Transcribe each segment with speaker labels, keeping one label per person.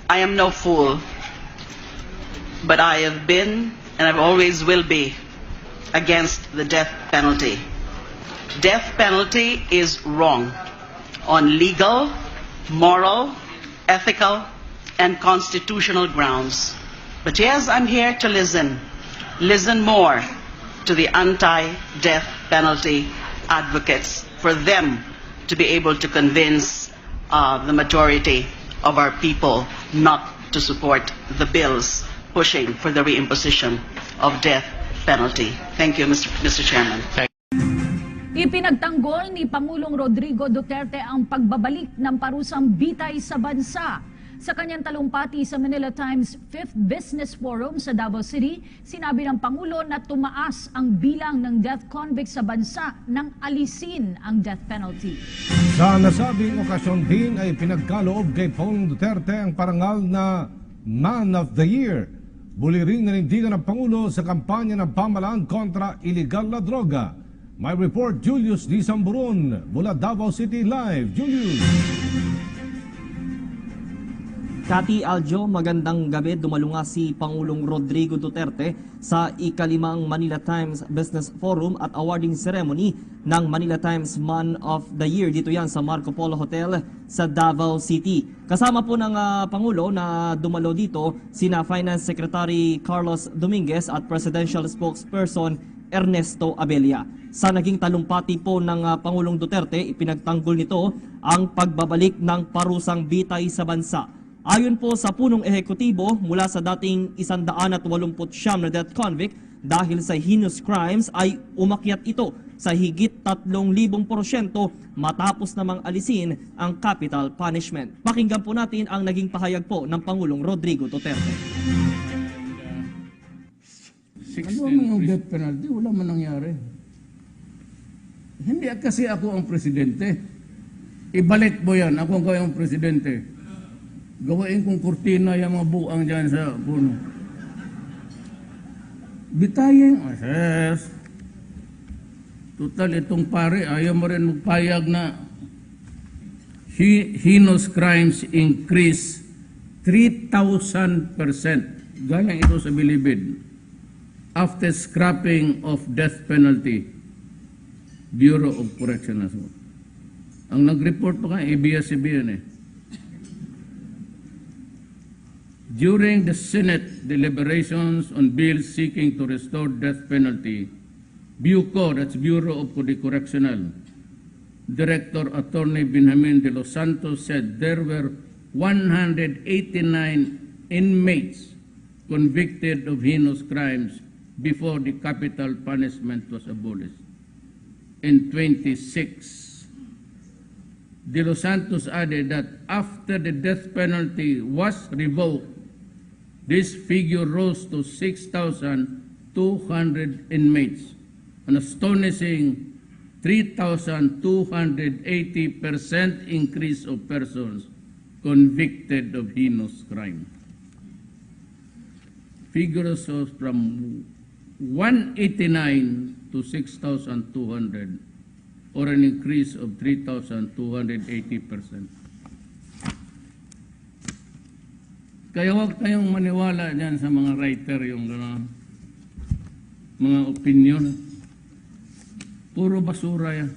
Speaker 1: I am no fool, but I have been and I always will be against the death penalty. Death penalty is wrong on legal, moral, ethical, and constitutional grounds. But yes, I'm here to listen more to the anti-death penalty advocates, for them to be able to convince the majority of our people not to support the bills pushing for the reimposition of death penalty. Thank you, Mr. Chairman.
Speaker 2: Ipinagtanggol ni Pangulong Rodrigo Duterte ang pagbabalik ng parusang bitay sa bansa. Sa kanyang talumpati sa Manila Times 5th Business Forum sa Davao City, sinabi ng Pangulo na tumaas ang bilang ng death convicts sa bansa nang alisin ang death penalty.
Speaker 3: Sa nasabing okasyon din ay pinagkaloob kay Pangulong Duterte ang parangal na Man of the Year. Muli ring nanindigan ng Pangulo sa kampanya ng pamahalaan kontra iligal na droga. May report Julius D. Samburon mula Davao City Live. Julius!
Speaker 4: Cathy Aljo, magandang gabi. Dumalo nga si Pangulong Rodrigo Duterte sa ikalimang Manila Times Business Forum at awarding ceremony ng Manila Times Man of the Year. Dito yan sa Marco Polo Hotel sa Davao City. Kasama po ng Pangulo na dumalo dito sina Finance Secretary Carlos Dominguez at Presidential Spokesperson Ernesto Abella. Sa naging talumpati po ng Pangulong Duterte, ipinagtanggol nito ang pagbabalik ng parusang bitay sa bansa. Ayon po sa punong ehekutibo, mula sa dating 189 na death convict dahil sa heinous crimes ay umakyat ito sa higit 3,000% matapos namang alisin ang capital punishment. Pakinggan po natin ang naging pahayag po ng Pangulong Rodrigo Duterte.
Speaker 5: Ano ang death penalty? Wala man nangyari. Hindi kasi ako ang presidente. Ibalik mo yan. Ako ang kayang presidente. Gawain kong kurtina yung mga buang dyan sa puno. Bitayin. Yes. Total, itong pare, ayaw mo rin magpayag na heinous crimes increase 3,000%. Galing ito sa Bilibid. After scrapping of death penalty, Bureau of Corrections. Ang nag-report pa ka, ABS-CBN eh. During the Senate deliberations on bills seeking to restore death penalty, BUCO, that's Bureau of Correctional, Director Attorney Benjamin de los Santos said there were 189 inmates convicted of heinous crimes before the capital punishment was abolished. In 26, De Los Santos added that after the death penalty was revoked, this figure rose to 6,200 inmates, an astonishing 3,280% increase of persons convicted of heinous crime. Figures from 189 to 6,200, or an increase of 3,280%. Kaya huwag kayong maniwala dyan sa mga writer, yung mga opinion. Puro basura yan.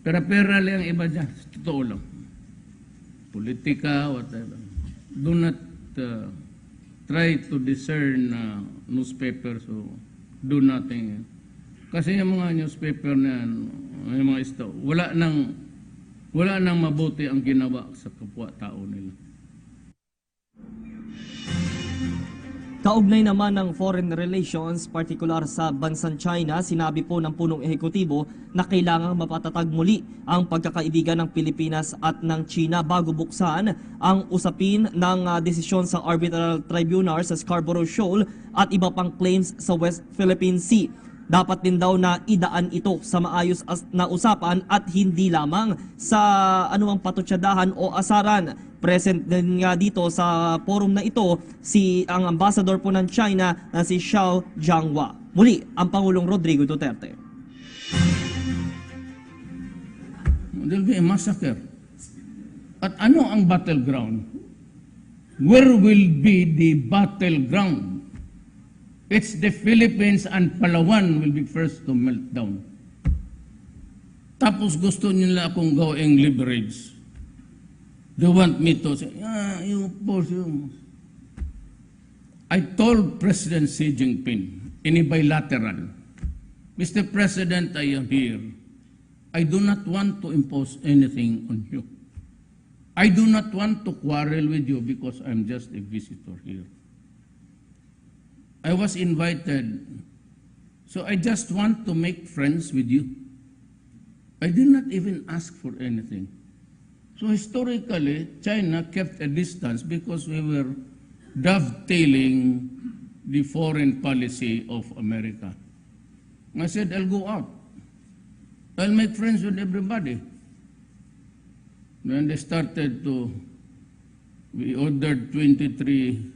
Speaker 5: Pera-pera lang iba dyan. Totoo lang. Politika, whatever. Do not try to discern newspapers, so do nothing. Kasi yung mga newspaper na yan, yung mga wala nang mabuti ang ginawa sa kapwa-tao nila.
Speaker 4: Kaugnay naman ng foreign relations, partikular sa bansang China, sinabi po ng punong ehekutibo na kailangang mapatatag muli ang pagkakaibigan ng Pilipinas at ng China bago buksan ang usapin ng desisyon sa Arbitral Tribunal sa Scarborough Shoal at iba pang claims sa West Philippine Sea. Dapat din daw na idaan ito sa maayos na usapan at hindi lamang sa anumang patutsadahan o asaran. Present din nga dito sa forum na ito ang ambassador po ng China na si Xiao Jianghua. Muli, ang Pangulong Rodrigo Duterte.
Speaker 5: There will be a massacre. At ano ang battleground? where will be the battleground? It's the Philippines and Palawan will be first to melt down. Tapos gusto nila akong gawing leverage. They want me to say, you boss, you. I told President Xi Jinping in a bilateral, Mr. President, I am here. I do not want to impose anything on you. I do not want to quarrel with you because I'm just a visitor here. I was invited, so I just want to make friends with you. I did not even ask for anything. So historically, China kept a distance because we were dovetailing the foreign policy of America. I said, I'll go out. I'll make friends with everybody. Then they started we ordered 23,000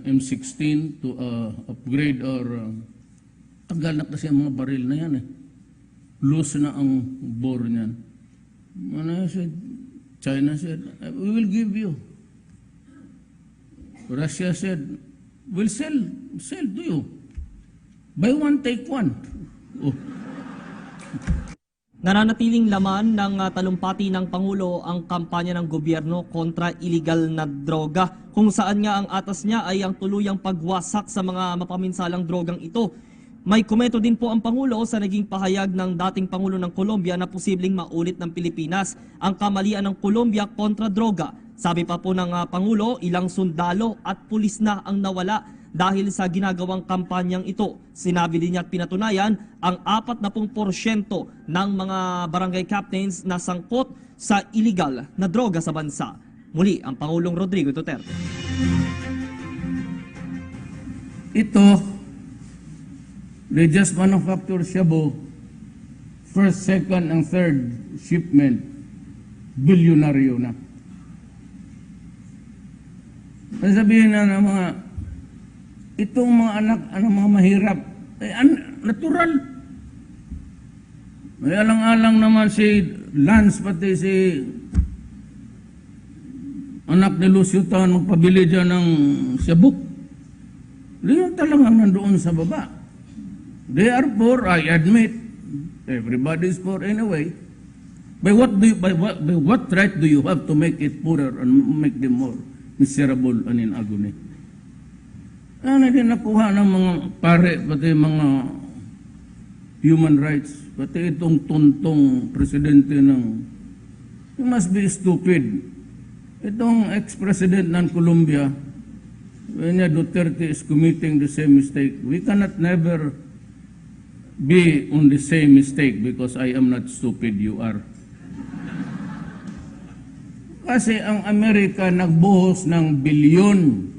Speaker 5: M16 to upgrade our, tagal na kasi ang mga baril na yan eh. Loose na ang bore niyan. And I said, China said, we will give you. Russia said, we'll sell to you. Buy one, take one. Oh.
Speaker 4: Nananatiling laman ng talumpati ng Pangulo ang kampanya ng gobyerno kontra iligal na droga, kung saan nga ang atas niya ay ang tuluyang pagwasak sa mga mapaminsalang drogang ito. May komento din po ang Pangulo sa naging pahayag ng dating Pangulo ng Colombia na posibleng maulit ng Pilipinas ang kamalian ng Colombia kontra droga. Sabi pa po ng Pangulo, ilang sundalo at pulis na ang nawala dahil sa ginagawang kampanyang ito. Sinabi din niya at pinatunayan ang 40% ng mga barangay captains na sangkot sa illegal na droga sa bansa. Muli, ang Pangulong Rodrigo Duterte.
Speaker 5: Ito, they just manufacture shabu, first, second, and third shipment, bilyonaryo na. Sabihin na ng mga, itong mga anak, mga mahirap, natural. May alang-alang naman si Lance, pati si anak ni Lucio Tan, magpabili dyan ng sabuk. Hindi talagang nandoon sa baba. They are poor, I admit. Everybody is poor anyway. By what right do you have to make it poorer and make them more miserable and in agony? Ano din nakuha ng mga pare, pati mga human rights, pati itong tuntong presidente ng, you must be stupid. Itong ex-president ng Colombia, when Duterte is committing the same mistake, we cannot never be on the same mistake because I am not stupid, you are. Kasi ang Amerika nagbuhos ng bilyon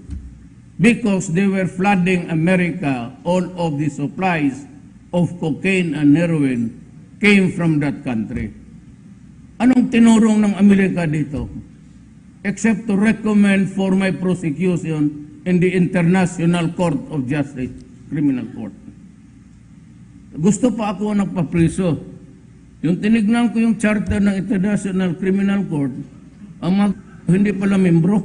Speaker 5: because they were flooding America. All of the supplies of cocaine and heroin came from that country. Anong tinurong ng Amerika dito? Except to recommend for my prosecution in the International Court of Justice, Criminal Court. Gusto pa ako nagpapriso. Yung tinignan ko yung charter ng International Criminal Court, ang hindi pala membro.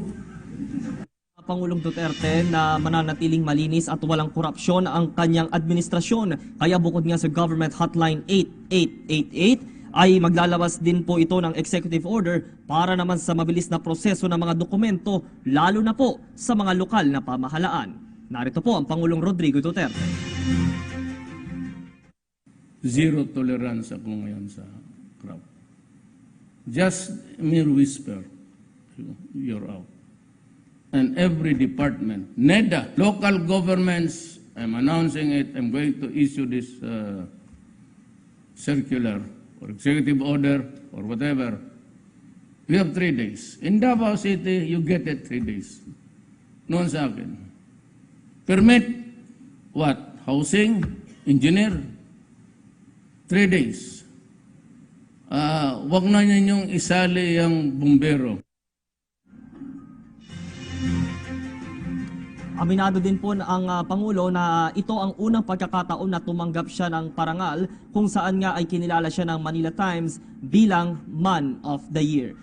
Speaker 4: Pangulong Duterte na mananatiling malinis at walang korupsyon ang kanyang administrasyon. Kaya bukod nga sa Government Hotline 8888, ay maglalabas din po ito ng executive order para naman sa mabilis na proseso ng mga dokumento, lalo na po sa mga lokal na pamahalaan. Narito po ang Pangulong Rodrigo Duterte.
Speaker 5: Zero tolerance ako ngayon sa crowd. Just mere whisper, you're out. And every department, NEDA, local governments, I'm announcing it, I'm going to issue this circular or executive order or whatever. We have 3 days. In Davao City, you get it 3 days. Noon sa akin. Permit, what? Housing, engineer, 3 days. Wag na ninyong isali yung bumbero.
Speaker 4: Aminado din po ang Pangulo na ito ang unang pagkakataon na tumanggap siya ng parangal kung saan nga ay kinilala siya ng Manila Times bilang Man of the Year.